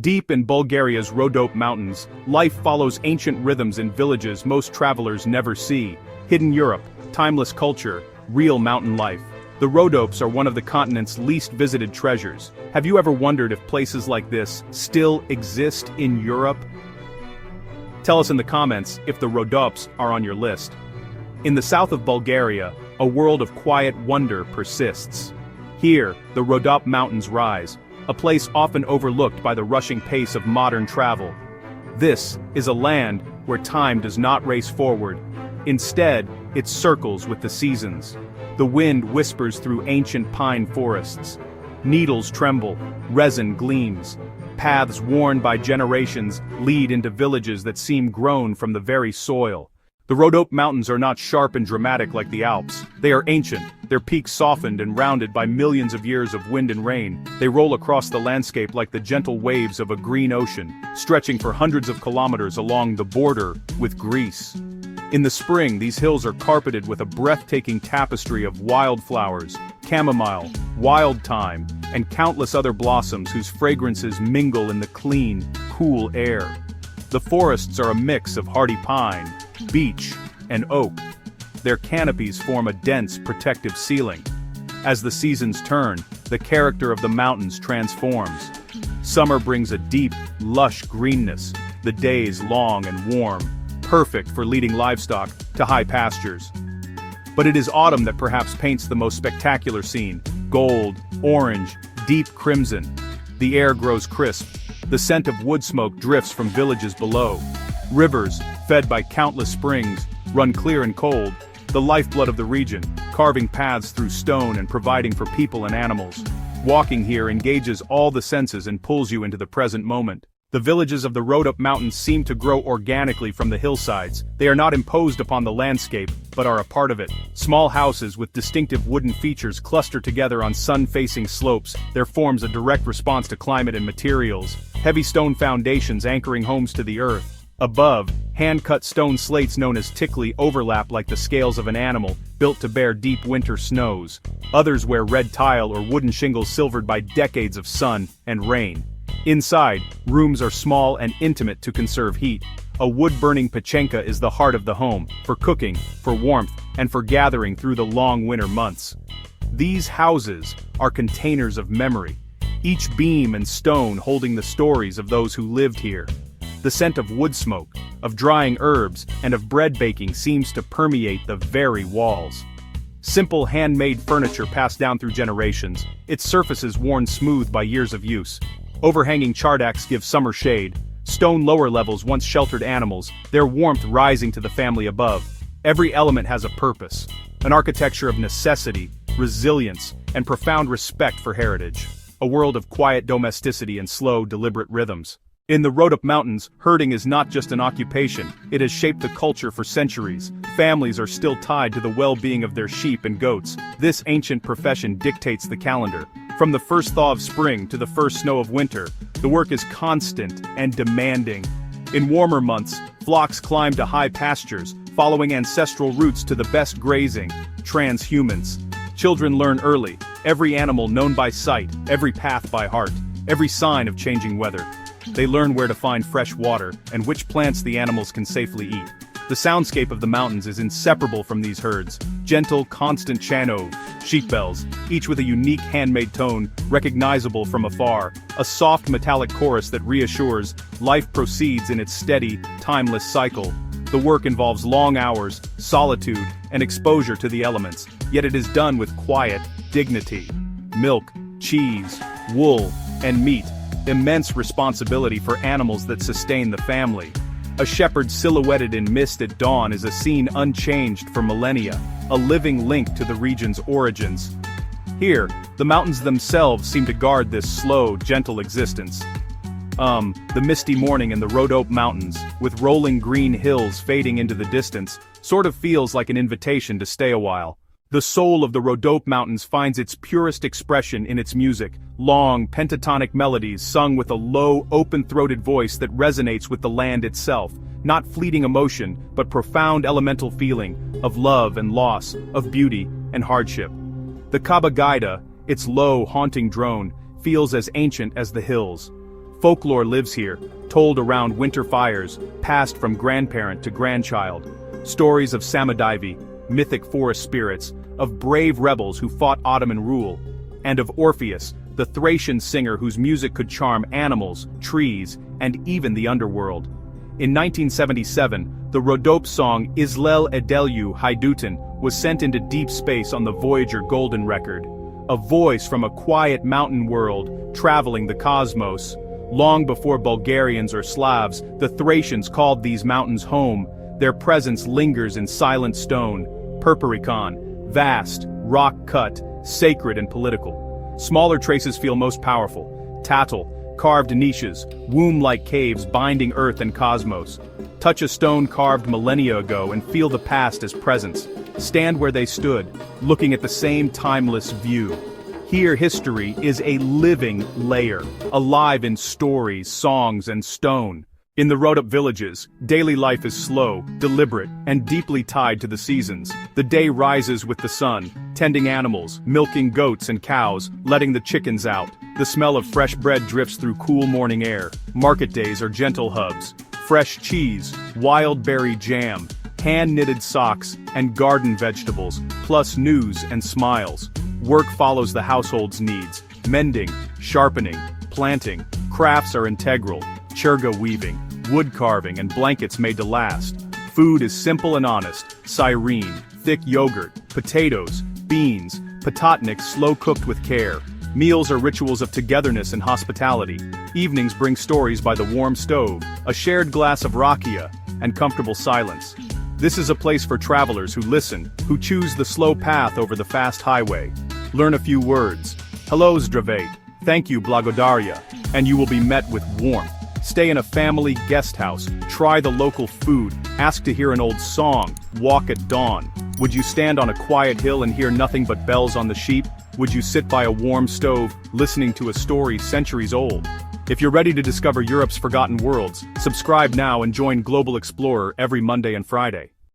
Deep in Bulgaria's Rhodope Mountains, life follows ancient rhythms in villages most travelers never see. Hidden Europe, timeless culture, real mountain life. The Rhodopes are one of the continent's least visited treasures. Have you ever wondered if places like this still exist in Europe? Tell us in the comments if the Rhodopes are on your list. In the south of Bulgaria, a world of quiet wonder persists. Here, the Rhodope Mountains rise, a place often overlooked by the rushing pace of modern travel. This is a land where time does not race forward. Instead, it circles with the seasons. The wind whispers through ancient pine forests. Needles tremble, resin gleams. Paths worn by generations lead into villages that seem grown from the very soil. The Rhodope Mountains are not sharp and dramatic like the Alps. They are ancient, their peaks softened and rounded by millions of years of wind and rain. They roll across the landscape like the gentle waves of a green ocean, stretching for hundreds of kilometers along the border with Greece. In the spring, these hills are carpeted with a breathtaking tapestry of wildflowers, chamomile, wild thyme, and countless other blossoms whose fragrances mingle in the clean, cool air. The forests are a mix of hardy pine, beech, and oak. Their canopies form a dense, protective ceiling. As the seasons turn, the character of the mountains transforms. Summer brings a deep, lush greenness, the days long and warm, perfect for leading livestock to high pastures. But it is autumn that perhaps paints the most spectacular scene. Gold, orange, deep crimson. The air grows crisp. The scent of wood smoke drifts from villages below. Rivers, fed by countless springs, run clear and cold, the lifeblood of the region, carving paths through stone and providing for people and animals. Walking here engages all the senses and pulls you into the present moment. The villages of the Rhodope Mountains seem to grow organically from the hillsides. They are not imposed upon the landscape, but are a part of it. Small houses with distinctive wooden features cluster together on sun-facing slopes, their forms a direct response to climate and materials. Heavy stone foundations anchoring homes to the earth. Above, hand-cut stone slates known as tikli overlap like the scales of an animal, built to bear deep winter snows. Others wear red tile or wooden shingles silvered by decades of sun and rain. Inside, rooms are small and intimate to conserve heat. A wood-burning pachenka is the heart of the home, for cooking, for warmth, and for gathering through the long winter months. These houses are containers of memory, each beam and stone holding the stories of those who lived here. The scent of wood smoke, of drying herbs, and of bread baking seems to permeate the very walls. Simple handmade furniture passed down through generations, its surfaces worn smooth by years of use. Overhanging chardaks give summer shade. Stone lower levels once sheltered animals, their warmth rising to the family above. Every element has a purpose, an architecture of necessity, resilience, and profound respect for heritage. A world of quiet domesticity and slow, deliberate rhythms. In the Rhodope Mountains, herding is not just an occupation, it has shaped the culture for centuries. Families are still tied to the well-being of their sheep and goats. This ancient profession dictates the calendar. From the first thaw of spring to the first snow of winter, the work is constant and demanding. In warmer months, flocks climb to high pastures, following ancestral routes to the best grazing. Transhumance. Children learn early, every animal known by sight, every path by heart, every sign of changing weather. They learn where to find fresh water, and which plants the animals can safely eat. The soundscape of the mountains is inseparable from these herds. Gentle, constant chano, sheep bells, each with a unique handmade tone, recognizable from afar. A soft metallic chorus that reassures, life proceeds in its steady, timeless cycle. The work involves long hours, solitude, and exposure to the elements, yet it is done with quiet dignity. Milk, cheese, wool, and meat. Immense responsibility for animals that sustain the family. A shepherd silhouetted in mist at dawn is a scene unchanged for millennia, a living link to the region's origins. Here, the mountains themselves seem to guard this slow, gentle existence. The misty morning in the Rhodope Mountains, with rolling green hills fading into the distance, sort of feels like an invitation to stay a while. The soul of the Rhodope Mountains finds its purest expression in its music, long, pentatonic melodies sung with a low, open-throated voice that resonates with the land itself, not fleeting emotion, but profound elemental feeling, of love and loss, of beauty and hardship. The kabagaida, its low, haunting drone, feels as ancient as the hills. Folklore lives here, told around winter fires, passed from grandparent to grandchild. Stories of Samadivi, mythic forest spirits, of brave rebels who fought Ottoman rule, and of Orpheus, the Thracian singer whose music could charm animals, trees, and even the underworld. In 1977, the Rhodope song Izlel Edelu Haydutun was sent into deep space on the Voyager Golden Record. A voice from a quiet mountain world, traveling the cosmos. Long before Bulgarians or Slavs, the Thracians called these mountains home. Their presence lingers in silent stone, Purpuricon, vast, rock-cut, sacred and political. Smaller traces feel most powerful. Tattle, carved niches, womb-like caves binding earth and cosmos. Touch a stone carved millennia ago and feel the past as presence. Stand where they stood, looking at the same timeless view. Here history is a living layer, alive in stories, songs, and stone. In the Rhodope villages, daily life is slow, deliberate, and deeply tied to the seasons. The day rises with the sun, tending animals, milking goats and cows, letting the chickens out. The smell of fresh bread drifts through cool morning air. Market days are gentle hubs. Fresh cheese, wild berry jam, hand-knitted socks, and garden vegetables, plus news and smiles. Work follows the household's needs. Mending, sharpening, planting, crafts are integral. Churga weaving, wood carving, and blankets made to last. Food is simple and honest. Sirene, thick yogurt, potatoes, beans, patatnik slow-cooked with care. Meals are rituals of togetherness and hospitality. Evenings bring stories by the warm stove, a shared glass of rakia, and comfortable silence. This is a place for travelers who listen, who choose the slow path over the fast highway. Learn a few words. Hello Zdravate, thank you Blagodaria, and you will be met with warmth. Stay in a family guest house, try the local food, ask to hear an old song, walk at dawn. Would you stand on a quiet hill and hear nothing but bells on the sheep? Would you sit by a warm stove, listening to a story centuries old? If you're ready to discover Europe's forgotten worlds, subscribe now and join Global Explorer every Monday and Friday.